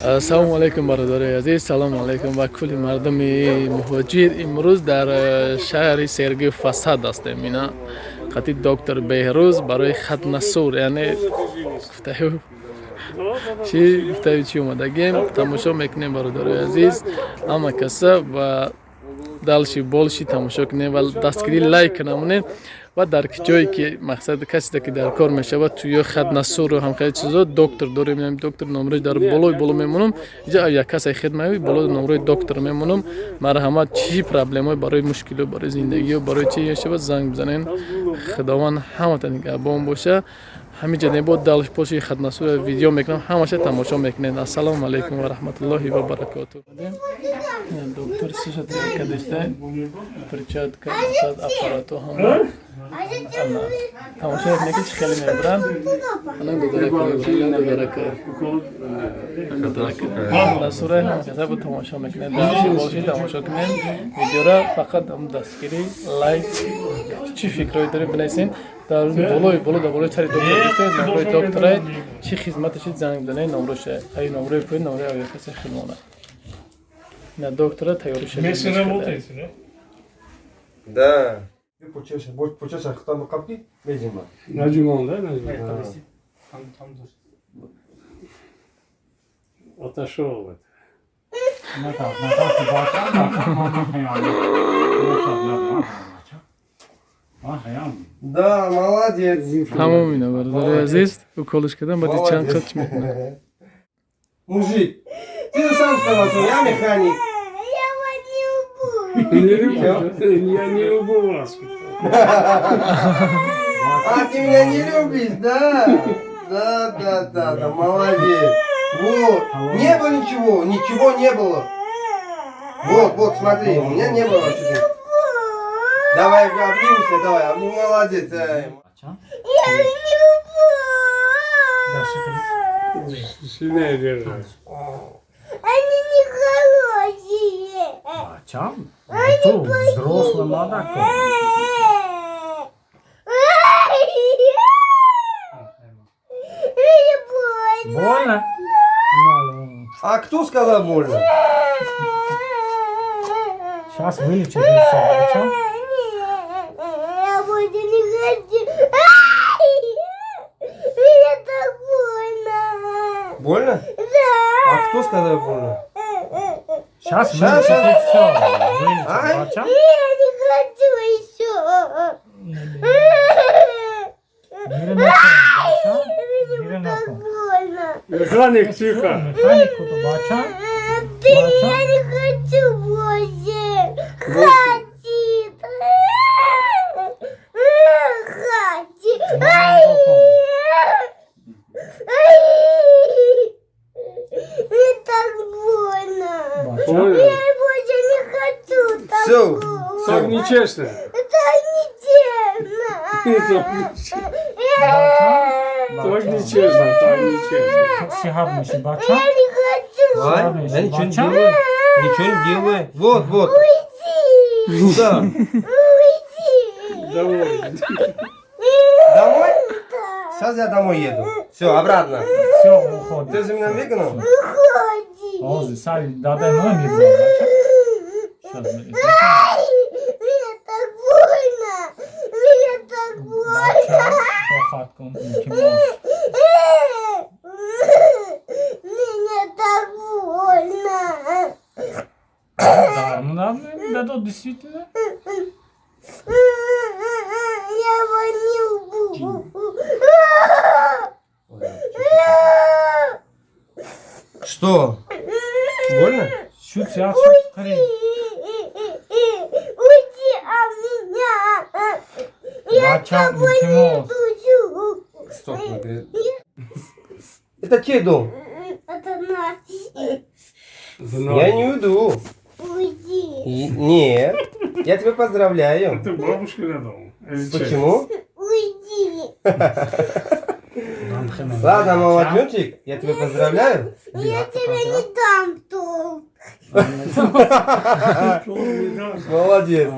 Ассалому алейкум бародари азиз, салому алейкум ва кулли мардуми муҳоҷир. Имрӯз дар шаҳри Сергеев Фасад ҳастем. Ина хати доктор Беҳрӯз барои хатнасур, яъне гуфтаю чӣ омадагем тамошо мекунем бародари азиз. Ҳама каса ва далши болши тамошо кунем ва дастгирӣ лайк намонем. ва дар ҷое ки мақсад касе ки дар кор мешавад туё хатнасуру ҳамхеле чизо доктор дорем, яъне доктор номраи дар боло мемонам. Инҷа як касе хидмаи боло номраи доктор мемонам. Марҳамат, чӣ проблемаи барои мушкило, барои зиндагиё, барои чӣ мешавад занг бизанен. Худованд ҳаматон нигоҳбон боша. ҳамин ҷа небо далш боши хатнасур видео мекунам, ҳамаша тамошо мекунед. Ассалому алейкум ва раҳматуллоҳи ва баракатуҳ. Доктор сишат кадешта перчатка сад аппарато ҳама тамошо мекунед, чӣ хеле мебаранд. Анан додарака насура ҳам каса бо тамошо мекунед. Далши боши тамошо кунед. Видеора фақат дастгирӣ лайк чӣ фикрҳое доред бинависед. дар боло дар болои сари доктор бистед, номрои доктора чӣ хизматаши занг бизанед, номроше ай номрои пӯи номрои авиакаси хидмона на доктора тайёри шуда. Да. Почаша хитам қапки мезима. Наҷумон да, наҷумон. Оташоват. Да, молодец. Тамом ина бародари азиз, уколиш кардан баъди чанд қат мекунад. Мужик, ты же сам сказал, что я механик. Я не люблю вас. А ты меня не любишь, да? Да, молодец. Вот, не было ничего не было. Вот, смотри, у меня не было ничего. Давай обнимемся, давай, молодец. Я не люблю. Сильнее держи. Они не хорошие. Чем? Это взрослый мудак. Мне больно. Больно? А кто сказал больно? Сейчас вылечу лицо. Чем? Я больше не хочу. Мне так больно. Больно? Да. А кто сказал больно? Сейчас вылечу лицо. Ай. Вылечу. Я не хочу еще. Мне так больно. Механик, тихо. Механику то бача. Ты, я не хочу больше. Хватит. Хватит. Мне так больно. Больно? Я больше не хочу Всё. такого. Так нечестно. Это нечестно. Так нечестно, так нечестно. Сигарниши Я бача. не хочу. Ай, я ничего не делаю. Ничего не делаю. Вот. Уйди. Куда? Уйди. Давай. Домой? Да. Сейчас я домой еду. Все, обратно. Все, уходи. Ты за меня выгнал? Уходи. Ози, сади, дадай ноги, бача. Сейчас вылечу. Мне так больно. Мне так Бача, больно. похатку, кимос. Мне так больно. Да, ну да, действительно. Я его не люблю. Что? Больно? Чуть сейчас, скорее. Уйди от меня. Я с Бача, тобой не кимос. дружу. Стоп, это чей дом? Это наш. Я не уйду. Уйди. Нет. Я тебя поздравляю. Это бабушкин дом. Почему? Уйди. Ладно, молодчик, я тебя поздравляю. Я тебе не дам толк. Молодец.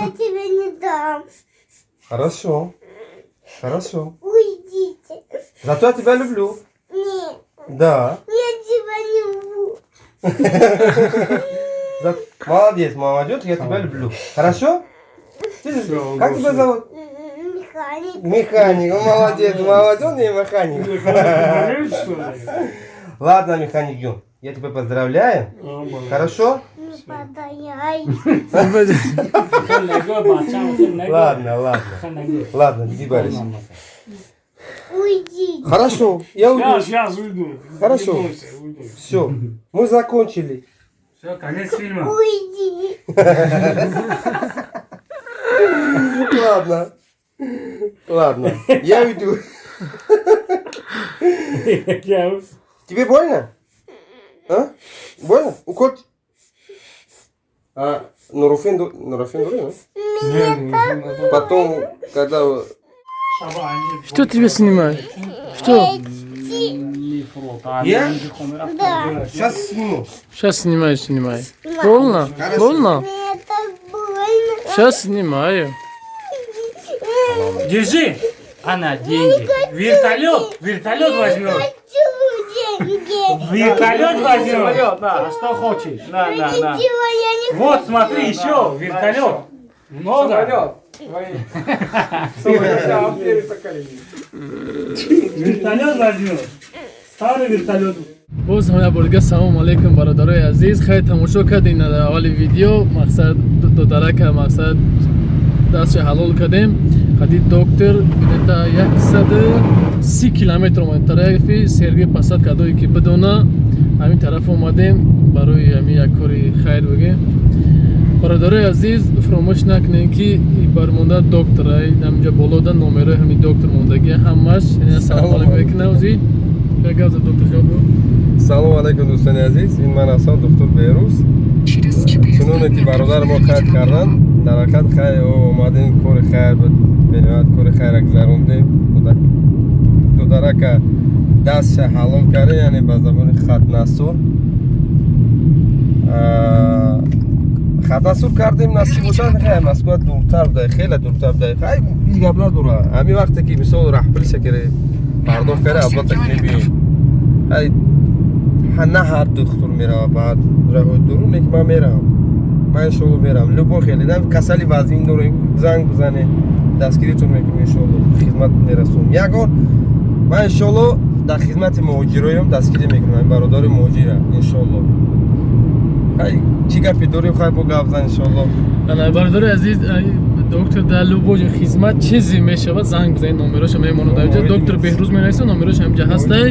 Я тебе не дам. Хорошо. Уйдите. Зато я тебя люблю. Нет. Да. Я тебя не люблю. Молодец, мама идет, я тебя люблю. Хорошо? Всё, Как тебя зовут? Механик. Механик. Молодец, молодец, он не механик. Болеешь, что ли? Ладно, механик, идем. Я тебя поздравляю. Молодец. Хорошо? Не подай. Ладно. Ладно, иди, Борис. Уйди. Хорошо, я уйду. Сейчас уйду. Хорошо. Не бойся, уйду. Все, мы закончили. Все, конец фильма. Уйди. Ладно, я уйду. Тебе больно? А? Больно? Укол? А, нурофен дурил, Потом, когда... Что тебя снимаешь? Что? Я? Да. Сейчас сниму. Сейчас снимаю. Больно? Больно? Мне так больно. Сейчас снимаю. Держи. Она деньги. Вертолет возьмет. Хочу деньги. Вертолет возьмет. А что хочешь? На. Ничего я не Вот, смотри, еще вертолет. Много. Вертолет возьмет. Старый вертолет. боз ҳама борга салом алейкум бародарои азиз хай тамошо кардем дар аввали видео мақсад додарака мақсад дастша ҳалол кардем хади доктор где-то 130 километр омадем тарафи сергей посадкадое ки бидона ҳамин тараф омадем барои ҳамин як кори хайр бигем бародарои азиз фаромӯш накунем ки бармонда доктора ҳаминҷа болода номерои ҳамин доктор мондагӣ ҳамаш салом алейкум мекунам зи як гап зад доктор ҷон Салом алейкум дӯстони азиз, ин ман ҳастам доктор Беҳрӯз. Чуноне ки бародар мо қайд кардан, дар ҳақиқат хай омадем кори хайр бениҳоят кори хайра гузарондем. Додарака дастша ҳалол карда, яъне ба забони хатнасур. Хатнасур кардем насиб бошад, хай Москва дуртар буда, хеле дуртар буда. Хай ин гап надора. Ҳамин вақте ки мисол раҳбари шакаре пардохт карда, албатта ки мебинем. Хай نه هر دکتر میره بعد راه درون یک ما میرم من شلو میرم لبو خیلی دم کسلی وزین داریم زنگ بزنه دستگیریتون میکنم ان شاء الله خدمت میرسونم یگان من ان شاء الله در خدمت مهاجرایم دستگیری میکنم برادر مهاجر ان شاء الله ای چی گپی داریم خیر با گپ زن ان شاء الله انا برادر عزیز доктор дар лубоҷи хизмат чизе мешавад занг бизанед номероша мемонад аҷа доктор беҳрӯз менависа номероша ҳамҷа ҳастай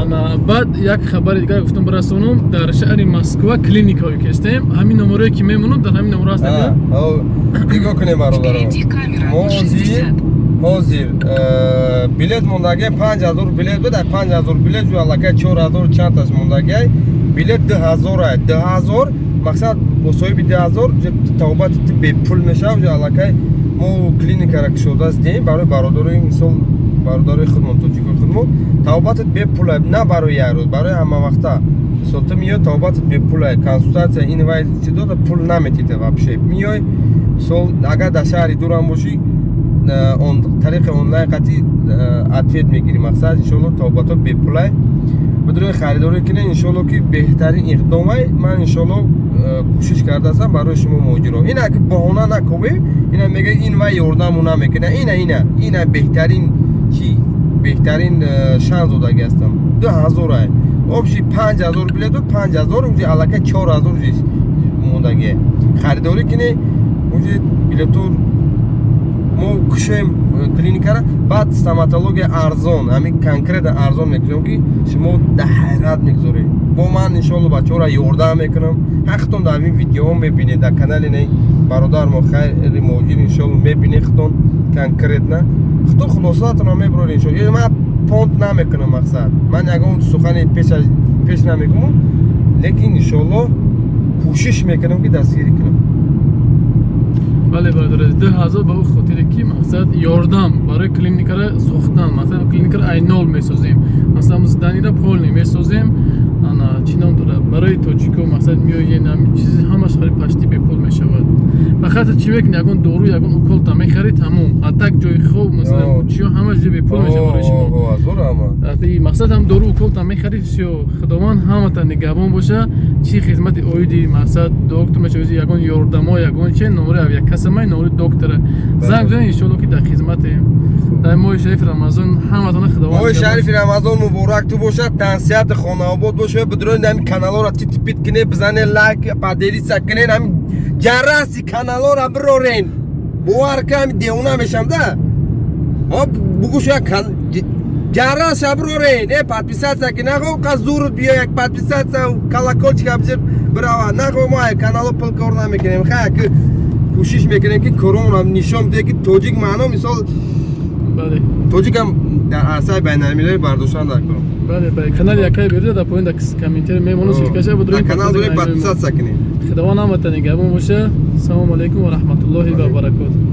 ана баъд як хабари дигар гуфтам барасонам дар шаҳри Москва клиникаҳое ки ҳастем ҳамин номерое ки мемонад дар ҳамин номеро ҳастем нигоҳ кунем бародаро мо ҳозир билет мондагӣ 5000 билет буда 5000 билет ҷо аллакай 4000 чандташ мондагӣ билет 2000 2000 мақсад бо соҳиби 2000 тавбати бепул мешавад ҷо аллакай мо клиникара кушодааст дем барои бародарои мисол бародарои худмон тоҷикои худмон тавбатат бепула на барои як рӯз барои ҳамавақта мисол ту миёй тавбатат бепула консултатсия ин вай чӣ дода пул наметида вообще миёй мисол агар дар шаҳри дурам бошӣ тариқи онлайн қатъи ответ мегирӣ мақсад иншоалло тавбатот бепулай بدون خریداری کنه ان شاء الله که بهترین اقدامای من ان شاء الله کوشش کرده هستم برای شما مهاجران اینا که بهانه نکنید اینا میگه این و یاردمو نمیکنه اینا بهترین چی بهترین شانس داده هستم 2000 آبشی 5000 بلیط 5000 اونجا علاقه 4000 موندگی خریداری کنه اونجا بلیط ما کشیم کلینیکا را بعد استоматология ارزان همین کنکرت ارزان میکنم که شما در حیرت میگذارید با من ان شاء الله بچه‌ها را یاردم میکنم حقتون در این ویدیو میبینید در کانال نه برادر ما خیر موجود ان شاء الله میبینید خودتون کنکرت نه خودتون خلاصات را میبرید ان شاء الله من پونت نمیکنم مقصد من یگان سخن پیش نمیکنم لیکن ان شاء الله کوشش میکنم که دستگیری کنم бале бародари 2000 ба ӯ хотире ки мақсад ёрдам барои клиникара сохтан масалан клиникара айнол месозем масалан зданира полни месозем ана чӣ ном дорад барои тоҷико мақсад меоен ҳамин чизи ҳамаш харид паштӣ бепул мешавад. Фақат чӣ мекунӣ ягон дору ягон уколта мехарид тамом атак ҷои хоб масалан чиё ҳамаш ҷо бепул мешавад барои шумо. вақти мақсад ҳам дору уколта мехарид всё худованд ҳамата нигаҳбон боша чӣ хизмати оиди мақсад доктор мешавад ягон ёрдамо ягон че номри авиакасамай номри доктора занг бизанед иншоалло ки дар хизматем дар моҳи шарифи рамазон ҳаматона худованд моҳи шарифи рамазон муборак ту бошад тансият хонаобод бошад бидрони ҳамин каналора титипит кине бизане лайк паделиса кинен ҳамин ҷарраси каналора бирорен бовар ка ҳамин девона мешамда бугӯша ҷарраша бирорен подписатсия ки нахо қазурут биё як подписатсия колокольчика бизир бирава нахо мо канало пулкор намекунем хая ки кӯшиш мекунем ки корона нишон бидем ки тоҷик маъно мисол бале тоҷикам дар арсаи байналмилалӣ бардоштан дар кор бале ба канали якай берида дар поин дар комментари мемону силкаша будрои канал дорем подписатсия кинем худованд ҳамата нигаҳбон боша. Ассалому алайкум ва раҳматуллоҳи ва баракатуҳ.